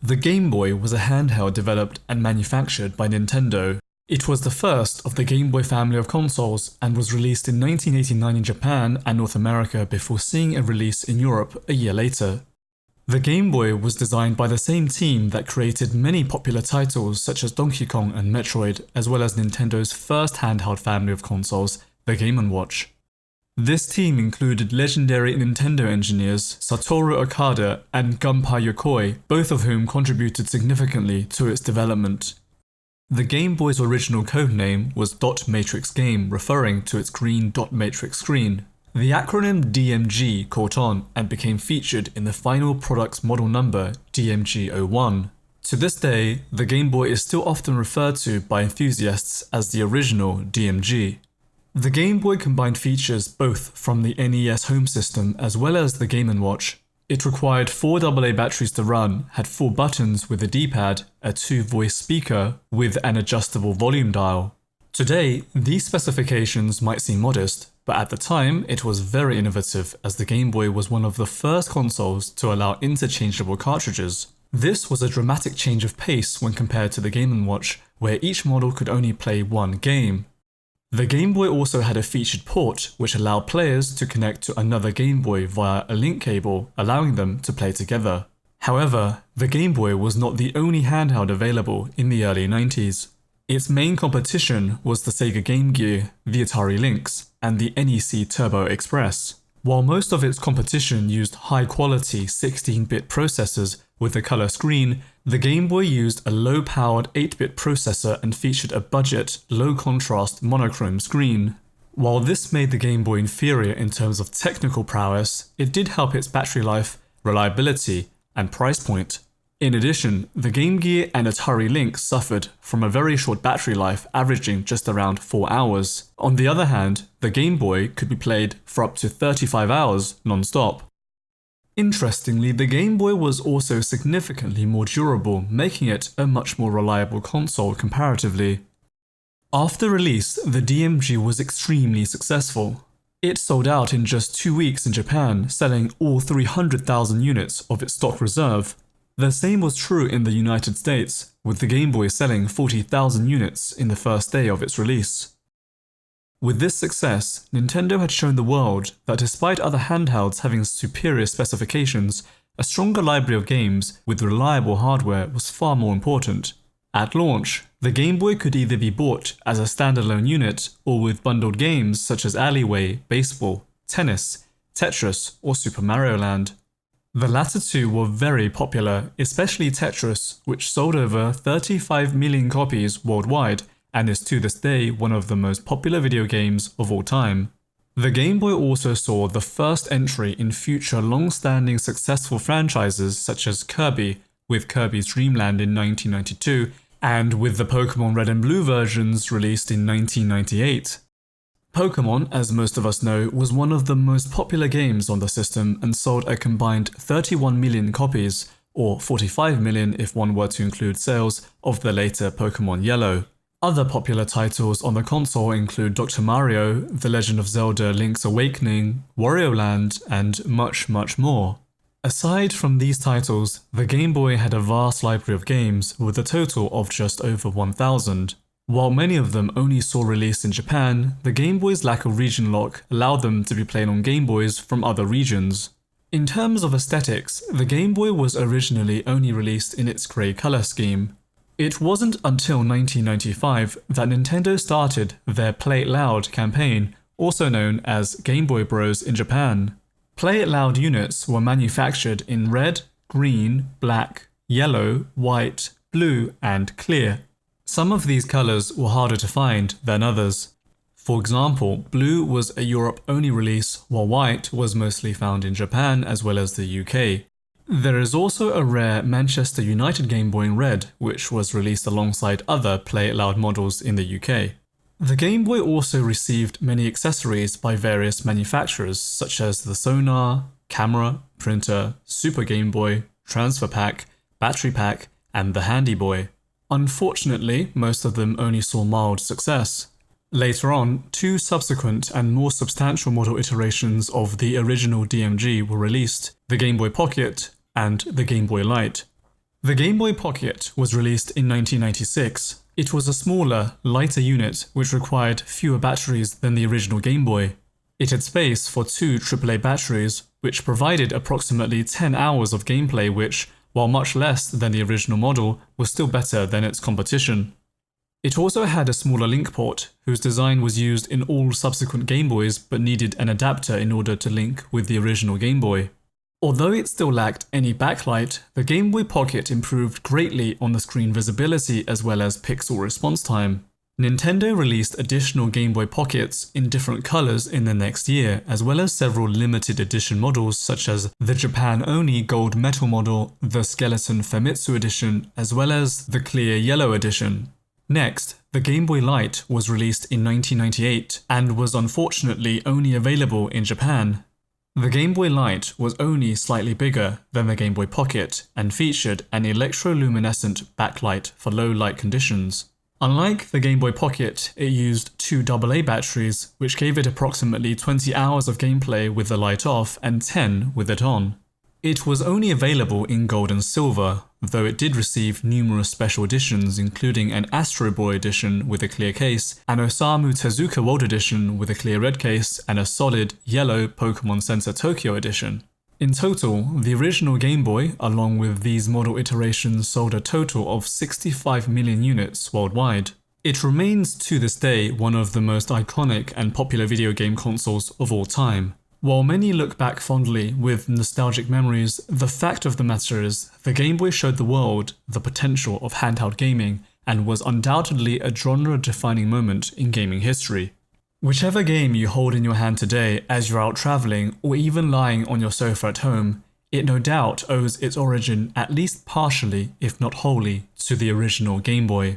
The Game Boy was a handheld developed and manufactured by Nintendo. It was the first of the Game Boy family of consoles and was released in 1989 in Japan and North America before seeing a release in Europe a year later. The Game Boy was designed by the same team that created many popular titles such as Donkey Kong and Metroid, as well as Nintendo's first handheld family of consoles, the Game & Watch. This team included legendary Nintendo engineers Satoru Okada and Gunpei Yokoi, both of whom contributed significantly to its development. The Game Boy's original codename was Dot Matrix Game, referring to its green dot matrix screen. The acronym DMG caught on and became featured in the final product's model number, DMG01. To this day, the Game Boy is still often referred to by enthusiasts as the original DMG. The Game Boy combined features both from the NES home system as well as the Game & Watch. It required 4 AA batteries to run, had 4 buttons with a D-pad, a 2-voice speaker with an adjustable volume dial. Today, these specifications might seem modest, but at the time it was very innovative as the Game Boy was one of the first consoles to allow interchangeable cartridges. This was a dramatic change of pace when compared to the Game & Watch, where each model could only play one game. The Game Boy also had a featured port which allowed players to connect to another Game Boy via a link cable, allowing them to play together. However, the Game Boy was not the only handheld available in the early 90s. Its main competition was the Sega Game Gear, the Atari Lynx, and the NEC Turbo Express. While most of its competition used high-quality 16-bit processors with a color screen, the Game Boy used a low-powered 8-bit processor and featured a budget, low-contrast monochrome screen. While this made the Game Boy inferior in terms of technical prowess, it did help its battery life, reliability, and price point. In addition, the Game Gear and Atari Lynx suffered from a very short battery life, averaging just around 4 hours. On the other hand, the Game Boy could be played for up to 35 hours non-stop. Interestingly, the Game Boy was also significantly more durable, making it a much more reliable console comparatively. After release, the DMG was extremely successful. It sold out in just 2 weeks in Japan, selling all 300,000 units of its stock reserve. The same was true in the United States, with the Game Boy selling 40,000 units in the first day of its release. With this success, Nintendo had shown the world that despite other handhelds having superior specifications, a stronger library of games with reliable hardware was far more important. At launch, the Game Boy could either be bought as a standalone unit or with bundled games such as Alleyway, Baseball, Tennis, Tetris, or Super Mario Land. The latter two were very popular, especially Tetris, which sold over 35 million copies worldwide and is to this day one of the most popular video games of all time. The Game Boy also saw the first entry in future long-standing successful franchises such as Kirby, with Kirby's Dream Land in 1992, and with the Pokémon Red and Blue versions released in 1998. Pokémon, as most of us know, was one of the most popular games on the system and sold a combined 31 million copies, or 45 million if one were to include sales of the later Pokémon Yellow. Other popular titles on the console include Dr. Mario, The Legend of Zelda Link's Awakening, Wario Land, and much, much more. Aside from these titles, the Game Boy had a vast library of games with a total of just over 1,000. While many of them only saw release in Japan, the Game Boy's lack of region lock allowed them to be played on Game Boys from other regions. In terms of aesthetics, the Game Boy was originally only released in its grey colour scheme. It wasn't until 1995 that Nintendo started their Play It Loud campaign, also known as Game Boy Bros in Japan. Play It Loud units were manufactured in red, green, black, yellow, white, blue, and clear. Some of these colours were harder to find than others. For example, blue was a Europe-only release, while white was mostly found in Japan as well as the UK. There is also a rare Manchester United Game Boy in red, which was released alongside other Play It Loud models in the UK. The Game Boy also received many accessories by various manufacturers such as the sonar, camera, printer, Super Game Boy, transfer pack, battery pack, and the Handy Boy. Unfortunately, most of them only saw mild success. Later on, 2 subsequent and more substantial model iterations of the original DMG were released, the Game Boy Pocket and the Game Boy Light. The Game Boy Pocket was released in 1996. It was a smaller, lighter unit which required fewer batteries than the original Game Boy. It had space for 2 AAA batteries, which provided approximately 10 hours of gameplay which, while much less than the original model, was still better than its competition. It also had a smaller link port, whose design was used in all subsequent Game Boys but needed an adapter in order to link with the original Game Boy. Although it still lacked any backlight, the Game Boy Pocket improved greatly on the screen visibility as well as pixel response time. Nintendo released additional Game Boy Pockets in different colors in the next year, as well as several limited edition models such as the Japan-only gold metal model, the Skeleton Famitsu edition, as well as the clear yellow edition. Next, the Game Boy Light was released in 1998 and was unfortunately only available in Japan. The Game Boy Light was only slightly bigger than the Game Boy Pocket and featured an electroluminescent backlight for low light conditions. Unlike the Game Boy Pocket, it used 2 AA batteries, which gave it approximately 20 hours of gameplay with the light off and 10 with it on. It was only available in gold and silver, though it did receive numerous special editions including an Astro Boy edition with a clear case, an Osamu Tezuka World edition with a clear red case, and a solid yellow Pokémon Center Tokyo edition. In total, the original Game Boy, along with these model iterations, sold a total of 65 million units worldwide. It remains to this day one of the most iconic and popular video game consoles of all time. While many look back fondly with nostalgic memories, the fact of the matter is, the Game Boy showed the world the potential of handheld gaming and was undoubtedly a genre-defining moment in gaming history. Whichever game you hold in your hand today as you're out traveling or even lying on your sofa at home, it no doubt owes its origin at least partially, if not wholly, to the original Game Boy.